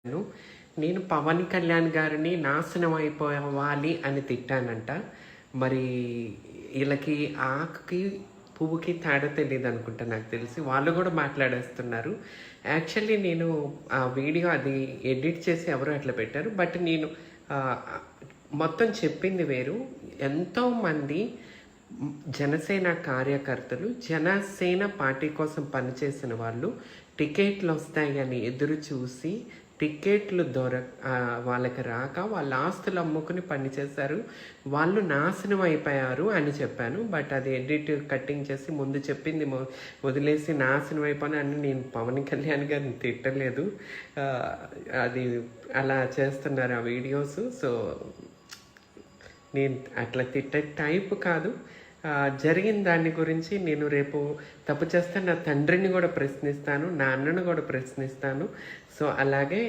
నేను పవన్ కళ్యాణ్ గారిని నాశనం అయిపోవాలి అని తిట్టానంట. మరి వీళ్ళకి ఆకుకి పువ్వుకి తేడా తెలియదు అనుకుంటా, నాకు తెలిసి వాళ్ళు కూడా మాట్లాడేస్తున్నారు. యాక్చువల్లీ నేను ఆ వీడియో అది ఎడిట్ చేసి ఎవరో అట్లా పెట్టారు. బట్ నేను మొత్తం చెప్పింది వేరు. ఎంతోమంది జనసేన కార్యకర్తలు, జనసేన పార్టీ కోసం పనిచేసిన వాళ్ళు టికెట్లు వస్తాయని ఎదురు చూసి టికెట్లు వాళ్ళకి రాక వాళ్ళ ఆస్తులు అమ్ముకుని పనిచేశారు. వాళ్ళు నాశనం అయిపోయారు అని చెప్పాను. బట్ అది ఎడిట్ కట్టింగ్ చేసి ముందు చెప్పింది వదిలేసి నాశనం అయిపోయాను అని నేను పవన్ కళ్యాణ్ గారిని తిట్టలేదు. అది అలా చేస్తున్నారు ఆ వీడియోస్. సో నేను అట్లా తిట్టే టైప్ కాదు. జరిగిన దాని గురించి నేను రేపు తప్పు చేస్తే నా తండ్రిని కూడా ప్రశ్నిస్తాను, నా అన్నను కూడా ప్రశ్నిస్తాను. సో అలాగే